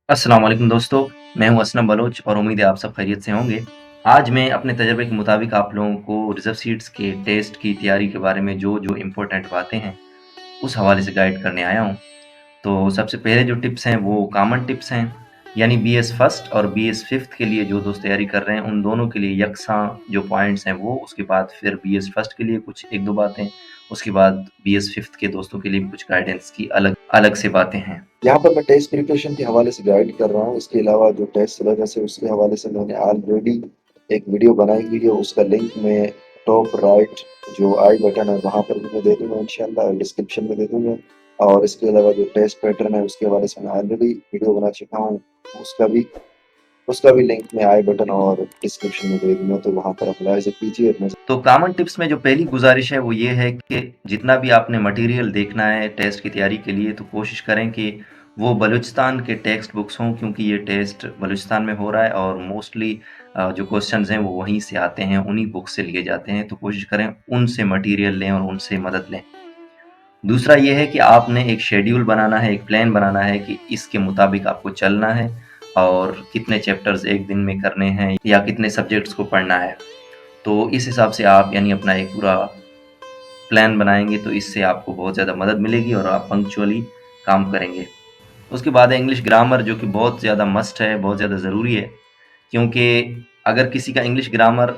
अस्सलाम वालेकुम दोस्तों, मैं हूं असलम बलोच और उम्मीद है आप सब खैरियत से होंगे। आज मैं अपने तजर्बे के मुताबिक आप लोगों को रिज़र्व सीट्स के टेस्ट की तैयारी के बारे में जो इम्पोर्टेंट बातें हैं, उस हवाले से गाइड करने आया हूं। तो सबसे पहले जो टिप्स हैं वो कॉमन टिप्स हैं, यानी बीएस फर्स्ट और बीएस फिफ्थ के लिए जो दोस्त तैयारी कर रहे हैं उन दोनों के लिए यकसां जो पॉइंट्स हैं वो, उसके बाद फिर बीएस फर्स्ट के लिए कुछ 1-2 बातें, उसके बाद बीएस फिफ्थ के दोस्तों के लिए कुछ गाइडेंस की अलग अलग से बातें हैं। यहाँ पर मैं टेस्ट प्रिपरेशन के हवाले से गाइड कर रहा हूँ। इसके अलावा जो टेस्ट सिलेबस है उसके हवाले से मैंने ऑलरेडी एक वीडियो बनाई हुई है। उसका लिंक मैं टॉप राइट जो आई बटन है वहाँ पर भी मैं दे दूंगा, इंशाल्लाह डिस्क्रिप्शन में दे दूंगा। और इसके अलावा जो टेस्ट पैटर्न है उसके हवाले से मैं ऑलरेडी वीडियो बना चुका हूँ। उसका भी उसका भी लिंक मैं आई बटन और डिस्क्रिप्शन में दे दूंगा, तो वहाँ पर आप मुलाहिजा कीजिए अपने। तो कॉमन टिप्स में जो पहली गुजारिश है वो ये है कि जितना भी आपने मटेरियल देखना है टेस्ट की तैयारी के लिए, तो कोशिश करें कि वो बलूचिस्तान के टेक्स्ट बुक्स हों, क्योंकि ये टेस्ट बलूचिस्तान में हो रहा है और मोस्टली जो क्वेश्चंस हैं वो वहीं से आते हैं, उन्हीं बुक से लिए जाते हैं। तो कोशिश करें उनसे मटेरियल लें और उनसे मदद लें। दूसरा ये है कि आपने एक शेड्यूल बनाना है, एक प्लान बनाना है कि इसके मुताबिक आपको चलना है और कितने चैप्टर्स एक दिन में करने हैं या कितने सब्जेक्ट्स को पढ़ना है। तो इस हिसाब से आप यानी अपना एक पूरा प्लान बनाएँगे, तो इससे आपको बहुत ज़्यादा मदद मिलेगी और आप पंक्चुअली काम करेंगे। उसके बाद है इंग्लिश ग्रामर, जो कि बहुत ज़्यादा मस्ट है, बहुत ज़्यादा ज़रूरी है, क्योंकि अगर किसी का इंग्लिश ग्रामर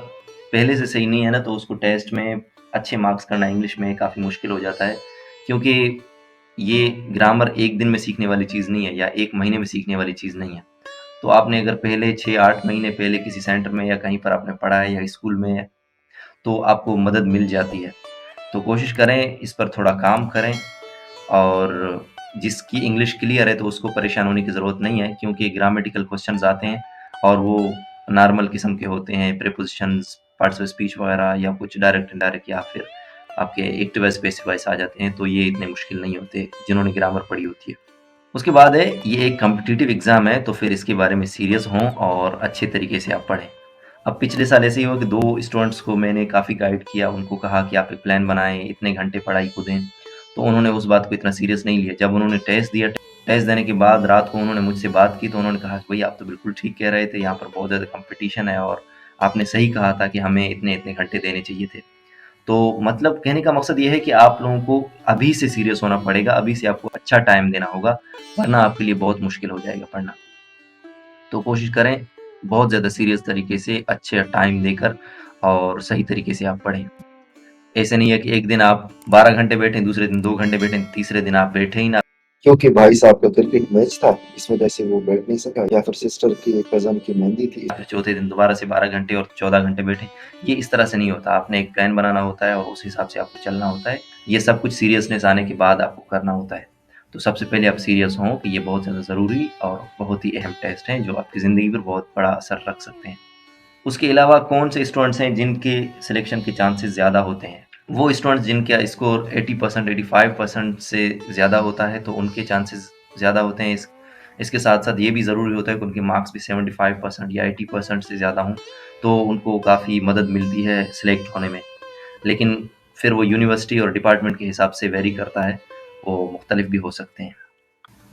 पहले से सही नहीं है ना, तो उसको टेस्ट में अच्छे मार्क्स करना इंग्लिश में काफ़ी मुश्किल हो जाता है, क्योंकि ये ग्रामर एक दिन में सीखने वाली चीज़ नहीं है या 1 महीने में सीखने वाली चीज़ नहीं है। तो आपने अगर पहले 6-8 महीने पहले किसी सेंटर में या कहीं पर आपने पढ़ा है या स्कूल में, तो आपको मदद मिल जाती है। तो कोशिश करें इस पर थोड़ा काम करें, और जिसकी इंग्लिश क्लियर है तो उसको परेशान होने की ज़रूरत नहीं है, क्योंकि ग्रामेटिकल क्वेश्चंस आते हैं और वो नॉर्मल किस्म के होते हैं, प्रीपोज़िशंस, पार्ट्स ऑफ स्पीच वगैरह, या कुछ डायरेक्ट इनडायरेक्ट या फिर आपके एक्टिव एज पैसिव वॉइस आ जाते हैं, तो ये इतने मुश्किल नहीं होते जिन्होंने ग्रामर पढ़ी होती है। उसके बाद है ये एक कॉम्पिटिटिव एग्ज़ाम है, तो फिर इसके बारे में सीरियस हों और अच्छे तरीके से आप पढ़ें। अब पिछले साल ऐसे ही हुआ कि 2 स्टूडेंट्स को मैंने काफ़ी गाइड किया, उनको कहा कि आप एक प्लान बनाएँ, इतने घंटे पढ़ाई को दें, तो उन्होंने उस बात को इतना सीरियस नहीं लिया। जब उन्होंने टेस्ट दिया, टेस्ट देने के बाद रात को उन्होंने मुझसे बात की, तो उन्होंने कहा कि भई आप तो बिल्कुल ठीक कह रहे थे, यहाँ पर बहुत ज़्यादा कॉम्पिटिशन है और आपने सही कहा था कि हमें इतने-इतने घंटे देने चाहिए थे। तो मतलब कहने का मकसद ये है कि आप लोगों को अभी से सीरियस होना पड़ेगा, अभी से आपको अच्छा टाइम देना होगा, वरना आपके लिए बहुत मुश्किल हो जाएगा पढ़ना। तो कोशिश करें बहुत ज़्यादा सीरियस तरीके से, अच्छे टाइम देकर और सही तरीके से आप पढ़ें। ऐसे नहीं है कि एक दिन आप 12 घंटे बैठें, दूसरे दिन 2 घंटे बैठें, तीसरे दिन आप बैठे ही ना। क्योंकि भाई साहब का क्रिकेट मैच था, इस वजह से वो बैठ नहीं सका, या फिर सिस्टर की कजन की मेहंदी थी। फिर चौथे दिन दोबारा से 12 घंटे और 14 घंटे बैठें। ये इस तरह से नहीं होता, आपने एक प्लान बनाना होता है और उस हिसाब से आपको चलना होता है। ये सब कुछ सीरियसनेस आने के बाद आपको करना होता है। तो सबसे पहले आप सीरियस हों कि ये बहुत ज़्यादा ज़रूरी और बहुत ही अहम टेस्ट हैं, जो आपकी ज़िंदगी पर बहुत बड़ा असर रख सकते हैं। उसके अलावा कौन से स्टूडेंट्स हैं जिनके सिलेक्शन के चांसेस ज़्यादा होते हैं? वो स्टूडेंट्स जिनका स्कोर 80%, 85% से ज़्यादा होता है, तो उनके चांसेस ज़्यादा होते हैं। इसके साथ-साथ ये भी ज़रूरी होता है कि उनके मार्क्स भी 75% या 80% से ज़्यादा हों, तो उनको काफ़ी मदद मिलती है सिलेक्ट होने में। लेकिन फिर वो यूनिवर्सिटी और डिपार्टमेंट के हिसाब से वेरी करता है, वो मुख्तलिफ भी हो सकते हैं।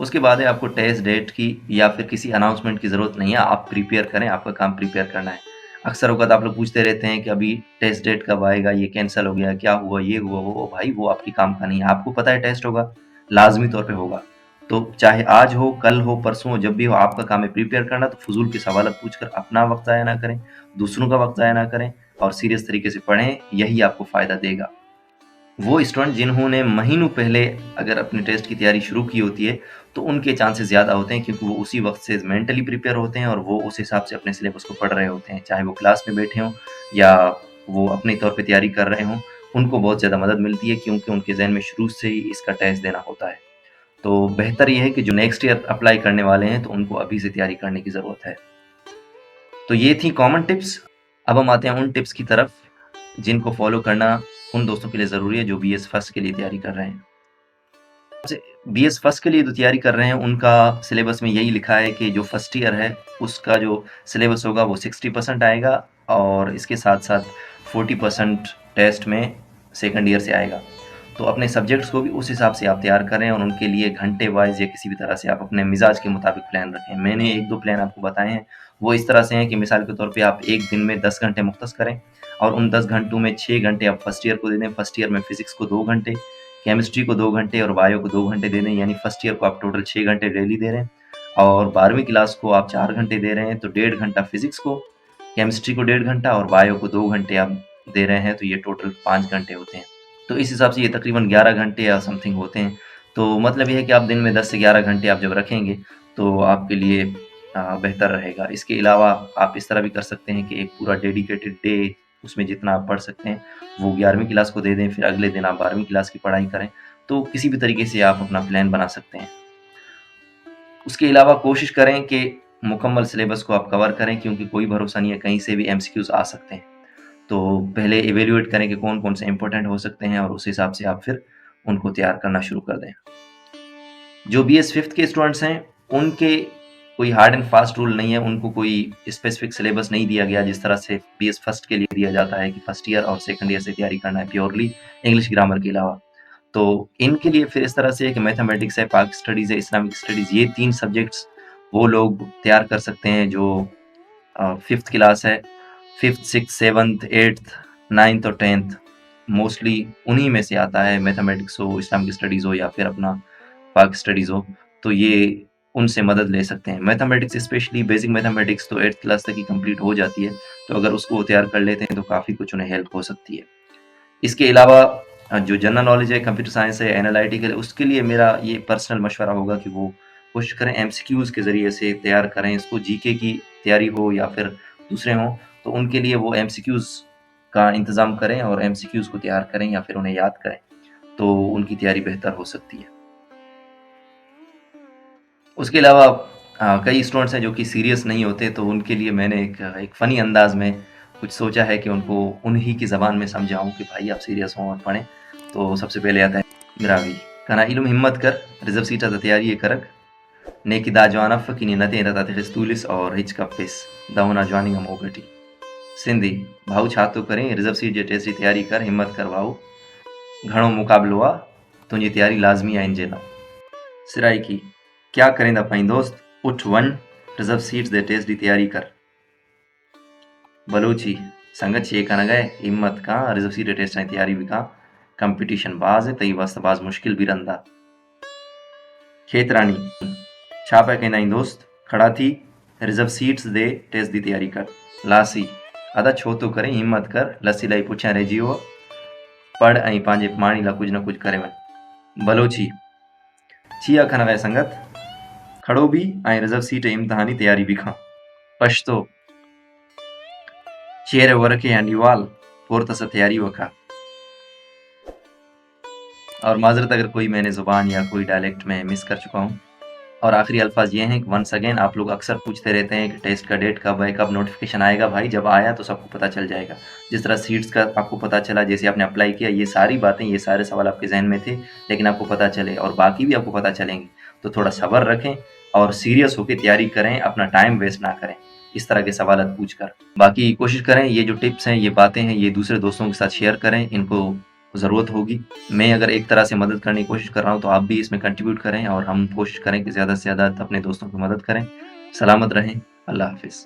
उसके बाद है आपको टेस्ट डेट की या फिर किसी अनाउंसमेंट की ज़रूरत नहीं है, आप प्रिपेयर करें, आपका काम प्रिपेयर करना है। अक्सर औक़ात आप लोग पूछते रहते हैं कि अभी टेस्ट डेट कब आएगा, ये कैंसल हो गया, क्या हुआ, ये हुआ, वो हुआ। भाई वो आपके काम का नहीं है, आपको पता है टेस्ट होगा, लाज़मी तौर पे होगा। तो चाहे आज हो, कल हो, परसों हो, जब भी हो, आपका काम है प्रिपेयर करना, तो फ़ुज़ूल के सवालात पूछकर अपना वक़्त ज़ाया ना करें, दूसरों का वक़्त ज़ाया ना करें और सीरियस तरीके से पढ़ें, यही आपको फ़ायदा देगा। वो स्टूडेंट जिन्होंने महीनों पहले अगर अपने टेस्ट की तैयारी शुरू की होती है, तो उनके चांसेस ज़्यादा होते हैं, क्योंकि वो उसी वक़्त से मेंटली प्रिपेयर होते हैं और वो उस हिसाब से अपने सिलेबस को पढ़ रहे होते हैं। चाहे वो क्लास में बैठे हों या वो अपने तौर पे तैयारी कर रहे हों, उनको बहुत ज़्यादा मदद मिलती है, क्योंकि उनके ज़हन में शुरू से ही इसका टेस्ट देना होता है। तो बेहतर ये है कि जो नेक्स्ट ईयर अप्लाई करने वाले हैं, तो उनको अभी से तैयारी करने की ज़रूरत है। तो ये थी कॉमन टिप्स। अब हम आते हैं उन टिप्स की तरफ जिनको फ़ॉलो करना उन दोस्तों के लिए ज़रूरी है जो बीएस फर्स्ट के लिए तैयारी कर रहे हैं। जैसे बीएस फर्स्ट के लिए जो तैयारी कर रहे हैं, उनका सिलेबस में यही लिखा है कि जो फर्स्ट ईयर है, उसका जो सिलेबस होगा वो 60% आएगा और इसके साथ-साथ 40% टेस्ट में सेकंड ईयर से आएगा। तो अपने सब्जेक्ट्स को भी उस हिसाब से आप तैयार करें और उनके लिए घंटे वाइज़ या किसी भी तरह से आप अपने मिज़ाज के मुताबिक प्लान रखें। मैंने 1-2 प्लान आपको बताए हैं, वो इस तरह से हैं कि मिसाल के तौर पे आप 1 दिन में 10 घंटे मुख्तस करें और उन 10 घंटों में 6 घंटे आप फर्स्ट ईयर को दे दें। फर्स्ट ईयर में फिज़िक्स को 2 घंटे, केमिस्ट्री को 2 घंटे और बायो को 2 घंटे दे दें, यानी फर्स्ट ईयर को आप टोटल 6 घंटे डेली दे रहे हैं और 12वीं क्लास को आप 4 घंटे दे रहे हैं, तो 1.5 घंटा फिज़िक्स को, केमिस्ट्री को 1.5 घंटा और बायो को 2 घंटे आप दे रहे हैं, तो ये टोटल 5 घंटे होते हैं। तो इस हिसाब से ये तकरीबन 11 घंटे या समथिंग होते हैं। तो मतलब ये है कि आप दिन में 10 से 11 घंटे आप जब रखेंगे, तो आपके लिए बेहतर रहेगा। इसके अलावा आप इस तरह भी कर सकते हैं कि एक पूरा डेडिकेटेड डे उसमें जितना आप पढ़ सकते हैं, वो 11वीं क्लास को दे दें, फिर अगले दिन आप 12वीं क्लास की पढ़ाई करें। तो किसी भी तरीके से आप अपना प्लान बना सकते हैं। उसके अलावा कोशिश करें कि मुकम्मल सिलेबस को आप कवर करें क्योंकि कोई भरोसा नहीं है, कहीं से भी एमसीक्यूज़ आ सकते हैं। तो पहले इवैल्यूएट करें कि कौन-कौन से इम्पोर्टेंट हो सकते हैं और उस हिसाब से आप फिर उनको तैयार करना शुरू कर दें। जो बीएस 5th के स्टूडेंट्स हैं, उनके कोई हार्ड एंड फास्ट रूल नहीं है, उनको कोई स्पेसिफिक सिलेबस नहीं दिया गया जिस तरह से बीएस फर्स्ट के लिए दिया जाता है कि फर्स्ट ईयर और सेकंड ईयर से तैयारी करना है प्योरली इंग्लिश ग्रामर के अलावा। तो इनके लिए फिर इस तरह से है कि मैथमेटिक्स है, पाक स्टडीज़ है, इस्लामिक स्टडीज़, ये 3 सब्जेक्ट्स वो लोग तैयार कर सकते हैं जो 5th क्लास है। 5th, 6th, 7th, 8th, 9th और 10th मोस्टली उन्हीं में से आता है, मैथमेटिक्स हो, इस्लामिक स्टडीज़ हो या फिर अपना पाक स्टडीज़ हो, तो ये उनसे मदद ले सकते हैं। मैथमेटिक्स स्पेशली बेसिक मैथमेटिक्स तो 8th क्लास तक ही कंप्लीट हो जाती है, तो अगर उसको वो तैयार कर लेते हैं तो काफ़ी कुछ उन्हें हेल्प हो सकती है। इसके अलावा जो जनरल नॉलेज है, कंप्यूटर साइंस है, एनालिटिकल है, उसके लिए मेरा ये पर्सनल मशवरा होगा कि वो कोशिश करें एमसीक्यूज़ के ज़रिए से तैयार करें इसको। जीके की तैयारी हो या फिर दूसरे हों, तो उनके लिए वो एमसीक्यूज़ का इंतज़ाम करें और एमसीक्यूज़ को तैयार करें या फिर उन्हें याद करें, तो उनकी तैयारी बेहतर हो सकती है। उसके अलावा कई स्टूडेंट्स हैं जो कि सीरियस नहीं होते, तो उनके लिए मैंने एक फ़नी अंदाज़ में कुछ सोचा है कि उनको उन्हीं की ज़बान में समझाऊँ कि भाई आप सीरियस हों और पढ़ें। तो सबसे पहले आता है मिरावी, kana ilum हिम्मत कर, रिज़र्व सीट तैयारी ये करक, नेकी दा जवाना फकीनी नते रता खिस्तूलिस और हिच कप्पिस, दाउना जवानी मोगटी। सिंधी, भाऊ छा तो करें, रिज़र्व सीट जे टेस्ट जी तैयारी कर, हिम्मत कर भाऊ, घणो मुकाबलो आ, तुंहिंजी तैयारी लाज़मी आहे इन जे लाइ। सिराइकी, क्या करें दा पाईं दोस्त, उठ वन, रिज़र्व सीट्स दे टेस्ट की तैयारी कर। बलूची, संगत छे का न गए, हिम्मत का, रिज़र्व सीट दे टेस्ट की तैयारी भी का, कंपटीशन बाज है, तई वास्ते बाज मुश्किल भी रंदा। खेतरानी, छा पे कहना दोस्त, खड़ा थी, रिज़र्व सीट्स दे टेस्ट की तैयारी कर। लासी, अदा छो तो करें, हिम्मत कर, लस्सी लाई पुछिया रहिजी हो, पढ़ ऐं पंहिंजे पाणी लाइ कुझु न कुझु करे वञ। बलोची, छिया खन गए संगत, खड़ो भी ऐं रिज़र्व सीट इम्तिहानी तैयारी भी खां। पश्तो, चेहरे वरखे अंडीवाल, पोरतस तैयारी वखा। और माजरत अगर कोई मैंने ज़ुबान या कोई डायलेक्ट में मिस कर चुका हूँ। और आखिरी अल्फाज ये हैं कि वंस अगेन आप लोग अक्सर पूछते रहते हैं कि टेस्ट का डेट कब है, कब नोटिफिकेशन आएगा। भाई जब आया तो सबको पता चल जाएगा। जिस तरह सीट्स का आपको पता चला, जैसे आपने अप्लाई किया, ये सारी बातें, ये सारे सवाल आपके जहन में थे, लेकिन आपको पता चले और बाकी भी आपको पता चलेंगे। तो थोड़ा सब्र रखें और सीरियस होकर तैयारी करें, अपना टाइम वेस्ट ना करें इस तरह के सवाल पूछ कर। बाकी कोशिश करें ये जो टिप्स हैं, ये बातें हैं, ये दूसरे दोस्तों के साथ शेयर करें, इनको ज़रूरत होगी। मैं अगर एक तरह से मदद करने की कोशिश कर रहा हूँ, तो आप भी इसमें कंट्रीब्यूट करें और हम कोशिश करें कि ज़्यादा से ज़्यादा अपने दोस्तों की मदद करें। सलामत रहें। अल्लाह हाफ़िज़।